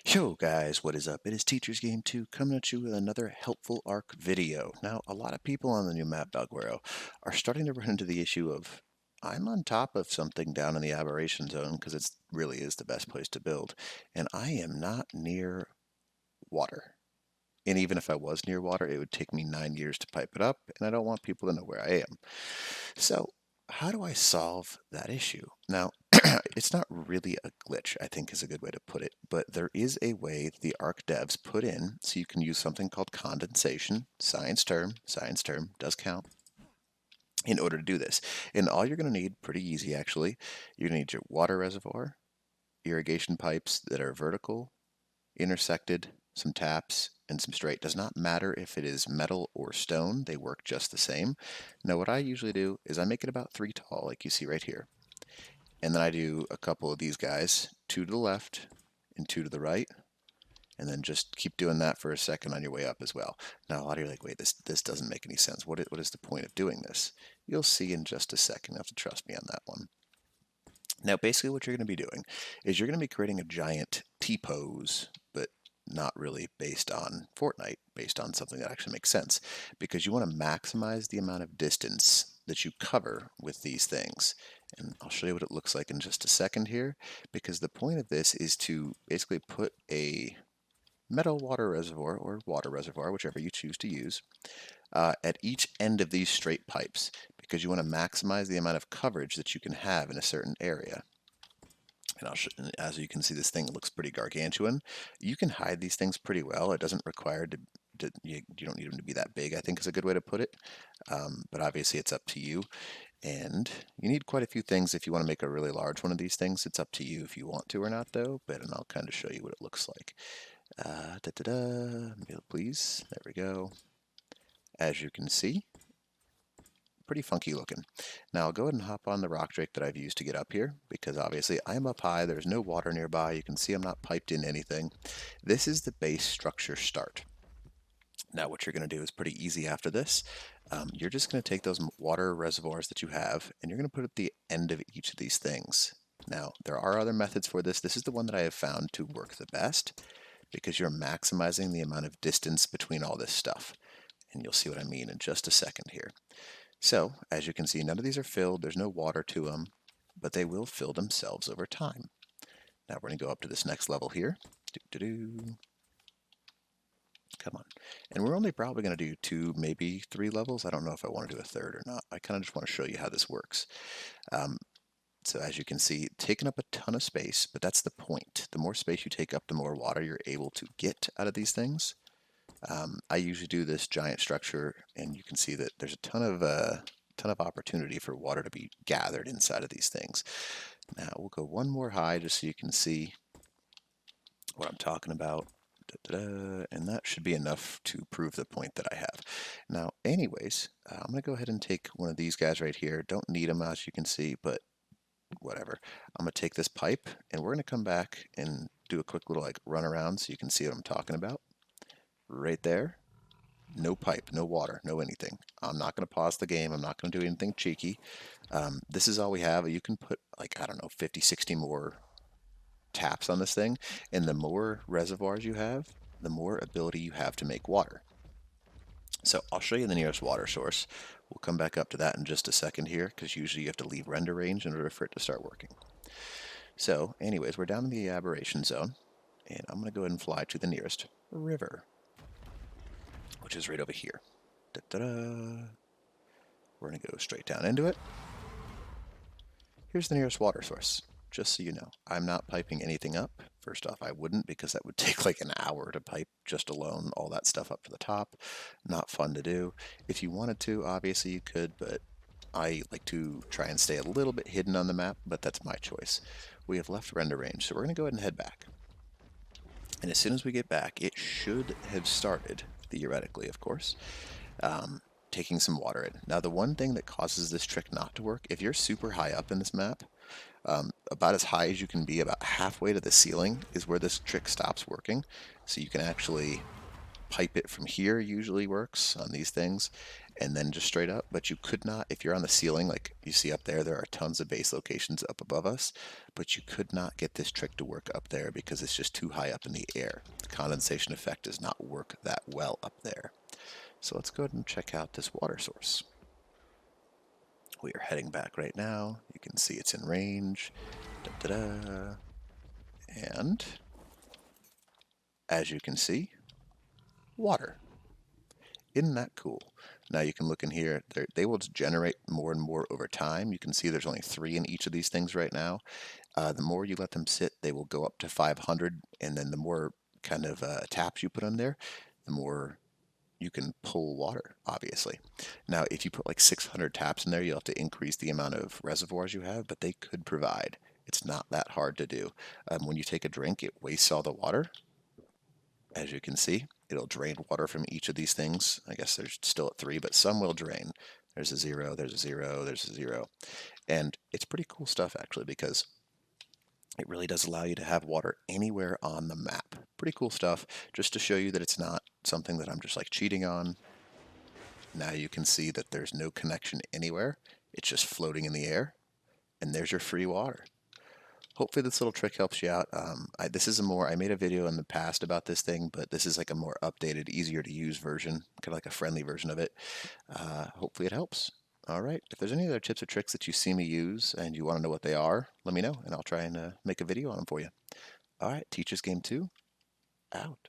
Yo guys, what is up? It is Teacher's Game 2 coming at you with another helpful Ark video. Now, a lot of people on the new map Dogwero are starting to run into the issue of I'm on top of something down in the aberration zone because it really is the best place to build, and I am not near water. And even if I was near water, it would take me 9 years to pipe it up, and I don't want people to know where I am. So, how do I solve that issue? Now, it's not really a glitch, I think is a good way to put it, but there is a way the Ark devs put in so you can use something called condensation, science term, does count, in order to do this. And all you're going to need, pretty easy actually, you're going to need your water reservoir, irrigation pipes that are vertical, intersected, some taps, and some straight. Does not matter if it is metal or stone, they work just the same. Now what I usually do is I make it about 3 tall, like you see right here. And then I do a couple of these guys, 2 to the left and 2 to the right, and then just keep doing that for a second on your way up as well. Now a lot of you are like, wait, this doesn't make any sense. What is the point of doing this? You'll see in just a second. You have to trust me on that one. Now basically what you're going to be doing is you're going to be creating a giant T-pose, but not really based on Fortnite, based on something that actually makes sense, because you want to maximize the amount of distance that you cover with these things. And I'll show you what it looks like in just a second here, because the point of this is to basically put a metal water reservoir, or water reservoir, whichever you choose to use, at each end of these straight pipes, because you want to maximize the amount of coverage that you can have in a certain area. And as you can see, this thing looks pretty gargantuan. You can hide these things pretty well. It doesn't require you don't need them to be that big, I think is a good way to put it. But obviously it's up to you. And you need quite a few things if you want to make a really large one of these things. It's up to you if you want to or not, though. But and I'll kind of show you what it looks like. Please. There we go. As you can see, pretty funky looking. Now I'll go ahead and hop on the rock drake that I've used to get up here, because obviously I'm up high, there's no water nearby, you can see I'm not piped in anything. This is the base structure start. Now what you're going to do is pretty easy after this. You're just going to take those water reservoirs that you have, and you're going to put at the end of each of these things. Now there are other methods for this. This is the one that I have found to work the best, because you're maximizing the amount of distance between all this stuff. And you'll see what I mean in just a second here. So, as you can see, none of these are filled. There's no water to them, but they will fill themselves over time. Now we're going to go up to this next level here. Come on. And we're only probably going to do 2, maybe 3 levels. I don't know if I want to do a third or not. I kind of just want to show you how this works. So as you can see, taking up a ton of space, but that's the point. The more space you take up, the more water you're able to get out of these things. I usually do this giant structure, and you can see that there's a ton of opportunity for water to be gathered inside of these things. Now we'll go one more high just so you can see what I'm talking about. And that should be enough to prove the point that I have. Now, anyways, I'm going to go ahead and take one of these guys right here. Don't need them, as you can see, but whatever. I'm going to take this pipe, and we're going to come back and do a quick little run around so you can see what I'm talking about. Right there, no pipe, no water, no anything. I'm not going to pause the game. I'm not going to do anything cheeky. This is all we have. You can put, I don't know, 50, 60 more taps on this thing, and the more reservoirs you have, the more ability you have to make water. So I'll show you the nearest water source. We'll come back up to that in just a second here, because usually you have to leave render range in order for it to start working. So anyways, we're down in the aberration zone, and I'm going to go ahead and fly to the nearest river, which is right over here. We're going to go straight down into it. Here's the nearest water source, just so you know. I'm not piping anything up. First off, I wouldn't, because that would take an hour to pipe just alone, all that stuff up to the top. Not fun to do. If you wanted to, obviously you could, but I like to try and stay a little bit hidden on the map, but that's my choice. We have left render range, so we're going to go ahead and head back. And as soon as we get back, it should have started, theoretically, of course, taking some water in. Now, the one thing that causes this trick not to work, if you're super high up in this map, about as high as you can be, about halfway to the ceiling, is where this trick stops working. So you can actually pipe it from here, usually works on these things. and then just straight up. But you could not, if you're on the ceiling, like you see up there, there are tons of base locations up above us, but you could not get this trick to work up there because it's just too high up in the air. The condensation effect does not work that well up there. So let's go ahead and check out this water source. We are heading back right now. You can see it's in range. Da, da, da. And as you can see, water. Isn't that cool? Now you can look in here. They will generate more and more over time. You can see there's only 3 in each of these things right now. The more you let them sit, they will go up to 500, and then the more kind of taps you put on there, the more you can pull water, obviously. Now, if you put like 600 taps in there, you'll have to increase the amount of reservoirs you have, but they could provide. It's not that hard to do. When you take a drink, it wastes all the water. As you can see, it'll drain water from each of these things. I guess there's still at 3, but some will drain. There's a 0, there's a 0, there's a 0. And it's pretty cool stuff, actually, because it really does allow you to have water anywhere on the map. Pretty cool stuff, just to show you that it's not something that I'm just like cheating on. Now you can see that there's no connection anywhere. It's just floating in the air, and there's your free water. Hopefully this little trick helps you out. I made a video in the past about this thing, but this is like a more updated, easier to use version, kind of like a friendly version of it. Hopefully it helps. All right, if there's any other tips or tricks that you see me use and you want to know what they are, let me know, and I'll try and make a video on them for you. All right, Teachers Game 2, out.